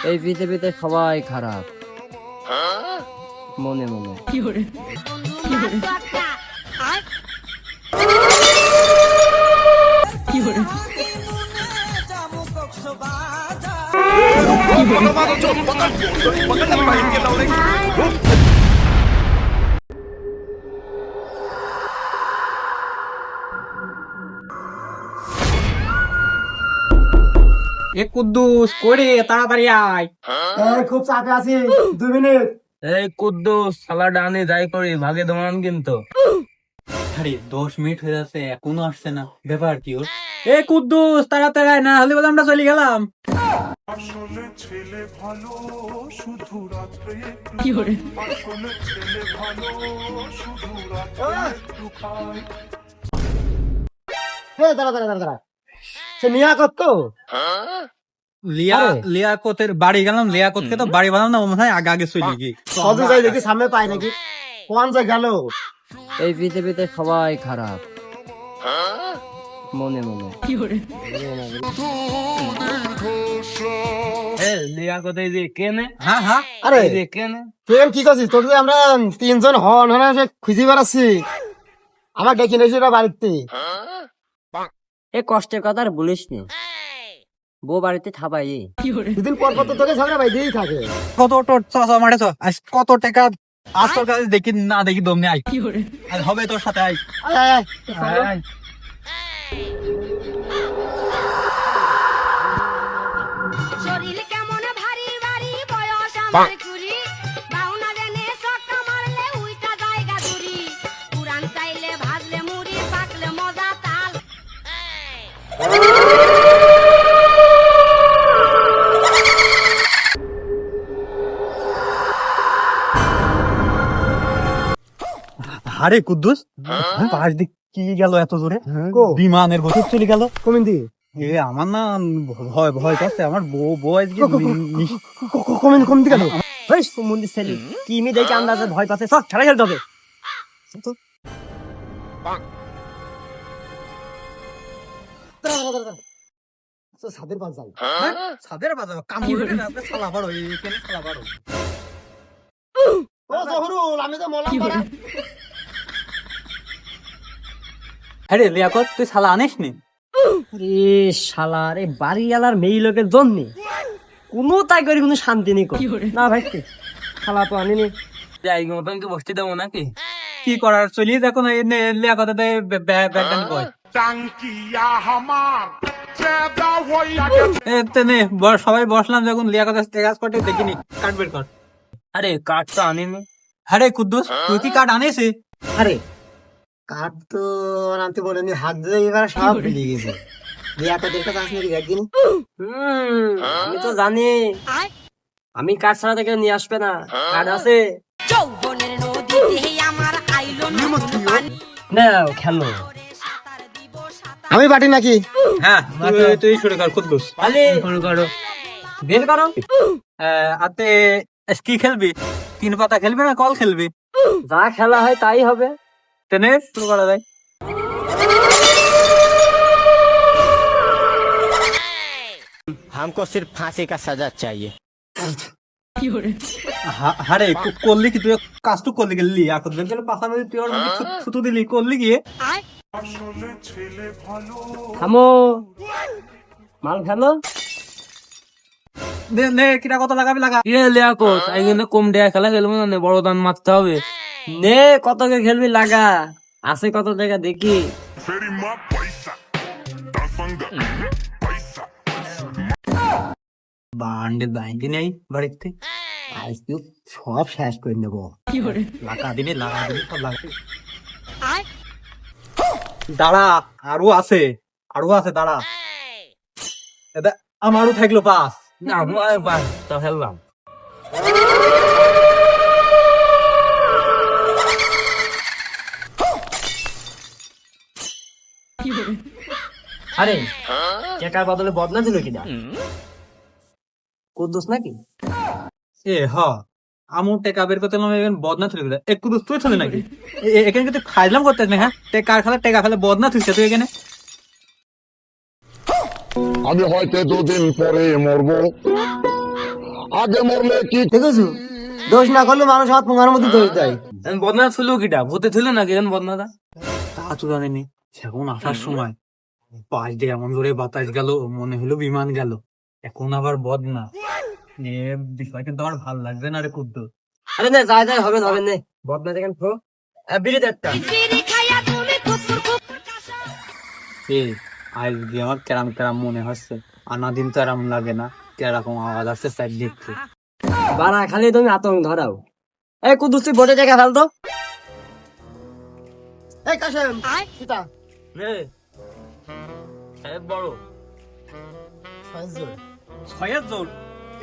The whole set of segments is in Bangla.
এই পৃথিবীতে সবাই খারাপ মনে মনে। এ কুদ্দুস করে তাড়াতাড়ি আয়। খুব চাপে আছি, 2 মিনিট। এই কুদ্দুস শালা ডানে যাই করি ভাগে দমান কিন্তু। আরে 10 মিনিট হয়ে যাচ্ছে এখনো আসছে না, ব্যাপার কি ওর? এ কুদ্দুস তাড়াতাড়ি আয়, না হলে বলে আমরা চলে গেলাম। আসলে ছেলে ভালো শুধু রাত্রে কি করে? আসলে ছেলে ভালো শুধু রাত্রে একটু খায়। দাঁড়া দাঁড়া দাঁড়া দাঁড়া, সে নিয়াকত তো? লিয়াকতের বাড়ি গেলাম, লিয়াকতকে তো বাড়ি বানাম না, ও মনে হয় আগে আগে চলে গিয়ে সবই যাই দেখি সামনে পাই নাকি, কোন যে গেল? এই পৃথিবীতে সবাই খারাপ মনে মনে। লিয়াকতে যে কেনে, হ্যাঁ হ্যাঁ। আরে এই যে কেনে তুই কি করছিস? তোর যে আমরা 3জন হন হন খুঁজি বেড়াচ্ছি, আমার ডেকে নিয়েছি ওরা বাড়িতে। এ কষ্টের কথা আর বলিস নি, বউ বাড়িতে থাবাই। 2 দিন পর পর তো তোকে ঝগড়া ভাই দিয়েই থাকে। কত মাঠে তো আজ কত টাকা, আজ তোর কাছে দেখি না দেখি দমনে আই, আজ হবে তোর সাথে আই। আয়, আয়, আয়। আয়। শরীর কেমন ভারী ভারী বয়স আমার কুড়ি বাউনা দেনে সক্কা মারলে উইটা জায়গা দূরি পুরান চাইলে ভাজলে মুড়ি পাকলে মজা তাল আরে কুদ্দুস, পাশ দিক কি গেল এত জোরে? কো? বিমানের গতি চলে গেল। কমিন দি এ আমার না ভয় ভয় করছে, আমার বউ আজকে কমিন কমিন দি কেন? ওই সুমন্দির ছেলে কি মি দেখে আন্দাজে ভয় পাচ্ছে, সব ছেড়ে খেলতে হবে। দাঁড়া, দাঁড়া, দাঁড়া, দাঁড়া। তো ছাদের পাশ যাই। সাদের বাজার কামড়ে না আপনি শালা বাড়ো, এই কেন শালা বাড়ো? ও জহরুল, আমি তো মলাম পাড়া। আরে লিয়াকত তুই শালা আনিস নি? রে শালা রে, বাড়িওয়ালার মেয়ে লোকের জন্য কোনো তাই করে কোনো শান্তি নেই না ভাই। শালা তো আনিনি, যাই মতন কি বসতে দেবো নাকি? কি করার, চলিয়ে দেখো না। লিয়াকত ব্যাগদান কয় টাঙ্কিয়া হামার চেদা হইয়া গেছে। সবাই বসলাম যখন, লিয়াকত কাজ করতে দেখিনি, কাট বের কর। আরে কাঠ তো আনিনি। আরে কুদ্দুস তুই কি কাঠ আনিস? আরে কাঠ তো আনতে বলেনি, হাত দিয়ে এবার সব ভুলে গেছে। দিয়া তো দেখতে চাস নাকি একদিন? আমি তো জানি আমি কাঠ ছাড়া থেকে নিয়ে আসবে না, কাঠ আছে। যৌবনের নদীতে আমার আইলো নতুন পানি নাও খেলো। সাঁতার দিব সাঁতার আমি পাটি নাকি? হ্যাঁ তুই শুরু কর কুদ্দুস। আলে শুরু করো, বের করো। আতে কি খেলবি? 3 পাতা খেলবি না কল খেলবি? যা খেলা হয় তাই হবে। তেনে শুরু করা যায়। हमको सिर्फ फांसी का सजा चाहिए। আরে করলি কি তুই? কাজটু করলি গেলি এখন গেল পাশা নদী, তুই ওর মধ্যে থুতু দিলি, করলি গিয়ে? আসলে ছেলে ভালো থামো, মাল খেলো। নে কিরা কত লাগাবি লাগা। ইয়ে লিয়াকত, এই কিন্তু কম দেয়া খেলা খেলবো না, বড় দান মারতে হবে। নে কত কে খেলবি লাগা, আছে কত টাকা দেখি। ফেরি মা পয়সা তার সঙ্গে পয়সা বান্ডে দাইন্দি নেই বাড়িতে, আজ তুই সব শেষ করে নেবো। লাগা দিবি সব লাগা। দাঁড়া, আরো আছে দাঁড়া। এটা আমারও থাকলো পাস। না একবার তো খেললাম। আরে টাকার বদলে বদনা দিল কিনা, কুদ্দুস নাকি? এ হ আমু টেকা বের করতে বদনা তুলে গেলে একটু তুই চলে নাকি? এখানে কিন্তু খাইলাম করতে না। হ্যাঁ টেকা খেলে বদনা তুলছে তুই এখানে। আমি হয়তো 2 দিন পরে মরবো, দেখেছো দোষ না করলে মানুষ হাত পোঙার মধ্যে দোষ দেয়। বদনা ছিল কিটা ভূতে ছিল নাকি এখন বদনাটা? তা তো জানেনি, এখন আসার সময় পাশ দিয়ে এমন জোরে বাতাস গেল, মনে হলো বিমান গেল। এখন আবার বদনা, এ বিষয় কিন্তু আমার ভাল লাগছে না রে কুদ্দুস। আরে না যাই যাই হবে নে বদনা দেখেন তো বিড়ি একটা বিড়ি খাইয়া তুমি কুকুর কুকুর কাশো। আজকে আমার কেরাম কেরাম মনে হচ্ছে, আনা দিন তো এরম লাগে না, এরকম আওয়াজ আসছে সাইড দেখতে। বাড়া খালি তুমি আতঙ্ক ধরাও। এই কুদ্দুস তুই বটে জায়গা ফেল তো। এই কাশেম আয়। কিটা বড় ছয়ের জোর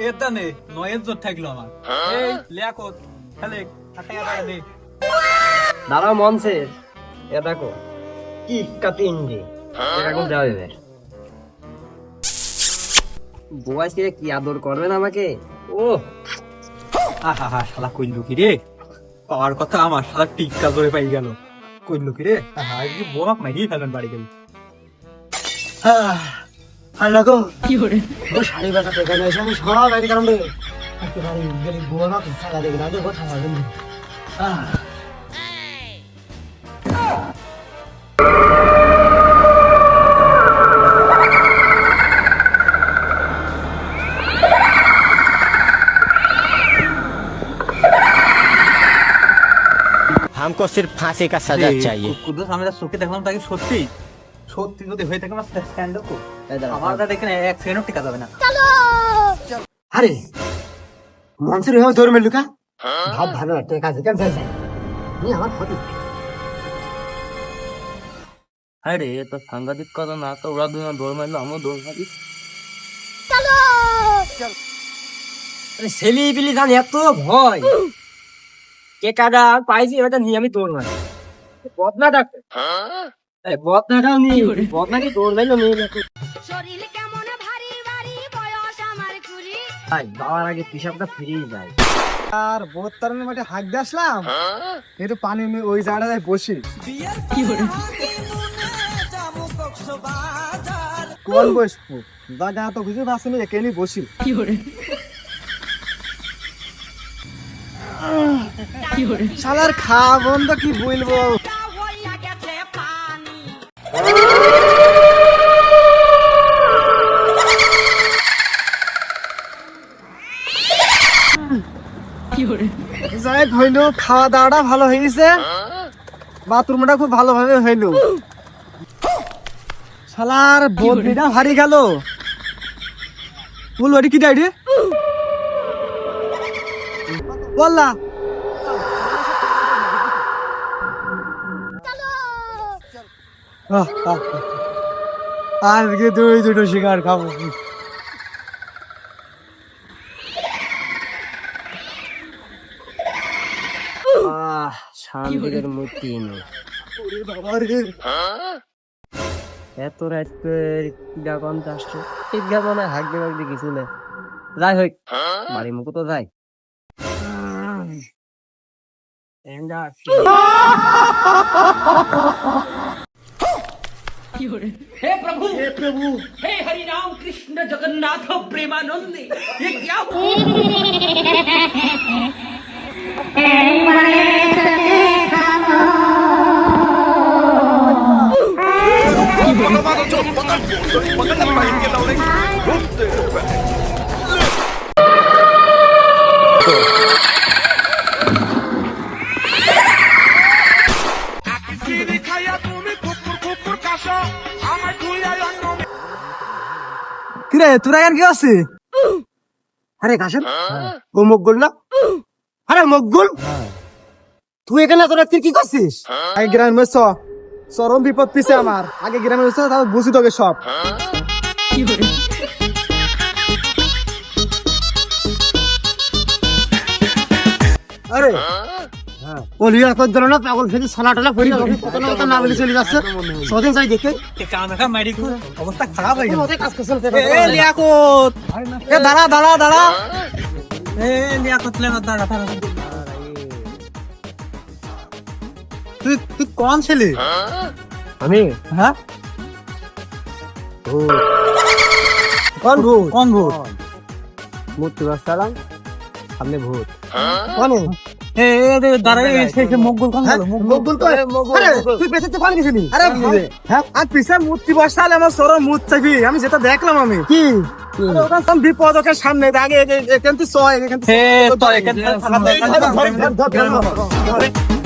এটা নে, নয়ের জোর থাকলো আমার। এই লিয়াকত খেলে হাঁটাইয়া দাঁড়া দে। দাঁড়াও মনসে এ দেখো কি কাপিন্ডি এরকম দেওয়া যাবে। বয়স কি আদর করবেন আমাকে? ও আহা হা, শালা কইলো কি রে, পাওয়ার কথা আমার, শালা টিক্কা জোরে পাই গেল। কইলো কি রে, আহা কি বোমাক মাইরি ফেলেন বাড়ি গেল। আর লাগো ও শাড়ি বাঁচা টেকা নেই, আমি সব বাইরে কারণ একেবারে গেলে গোয়া না তো সালা দেখে না কথা বলেন। हमको सिर्फ फांसी का सजा चाहिए। কুদ্দুস আমি তার চোখে দেখলাম তাকে সত্যি সত্যি যদি হয়ে থাকে আমার স্ট্যান্ড আপ আমার দেখে এক সেকেন্ডও টিকা যাবে না। আরে মনসুর এভাবে দৌড় মেলু কা ভাব ভালো টেকা আছে কেন যাই যাই নি আমার ক্ষতি। আরে তো সাংঘাতিক কথা না তো, ওরা দুজন দৌড় মারলো আমিও দৌড় মারি। আরে ছেলি পিলি জান এত ভয় কে কাটা পাইছি ওটা নিয়ে আমি দৌড় মারি। বদনা ডাক্তার বদনাটাও নিয়ে বদনাকে দৌড় মারলো নিয়ে শরীর কেমন ভারী ভারী বয়স আমার কুড়ি। ভাই যাওয়ার আগে পিসাবটা ফিরিয়ে যায়। আর বহুত তারনে মাঠে হাঁক দিয়ে আসলাম, একটু পানি নিয়ে ওই জায়গাটায় বসি। কোন বসবো জায়গা তো বুঝে পাচ্ছি না, এখানে বসি। শালার খাওয়া বন্ধ কি বলবো। তা হইয়া গেছে পানি। যাই হইলো, খাওয়া দাওয়াটা ভালো হয়েছে, বাথরুমটা খুব ভালোভাবে হইলো। শালার বদনিটা হারি গেল। বল ওটি কি ডাইরে বললা আজকে দুই দুটো শিকার খাবো। শান্তির মূর্তি নেই এত রাত কিডা কন্ত আসছে ঠিক গেল না হাঁকবে হাঁকবে কিছু না। যাই হোক বাড়ি মুখো তো যাই। বিড়ি খাইয়া তুমি কুকুর কুকুর কাশো, আমার ধুইয়া অন্য কিরে তোরা কেন কি আছে? আরে কাশেম ও মকগুল না? আরে মকগুল তুই এখানে তোরা কি করছিস? আগে গ্রামে চরম বিপদ পিছে আমার, আগে গ্রামে তারপর বুঝি তোকে সব। আরে ওলি এখন দিল না পাগল ফেলে সালাটালা পড়ি কত না কত না বলে চলে যাচ্ছে। সদিন যাই দেখে কামে মারি অবস্থা খারাপ হয়ে গেল। কাজ করছে। এ লিয়াকত, এ দাঁড়া দাঁড়া দাঁড়া, এ লিয়াকত লেনা দাঁড়া দাঁড়া। তুই তুই কোন ছেলে? আমি হ্যাঁ কোন ভূত? কোন ভূত? মূর্তি বসালাম সামনে ভূত কোনে মকবুল কোন হ্যাঁ, মকবুল কই? আরে, তুই পেছনে তো পানি গেছিলি? আরে হ্যাঁ, আর পিছে মূর্তি বসালে আমার সরম মুখ চাইবি। আমি যেটা দেখলাম আমি কি আরে, ওখানে সব বিপদ ওকে সামনে আগে এখান থেকে ধর, এখান থেকে- ধর, ধর, ধর, ধর, ধর, ধর।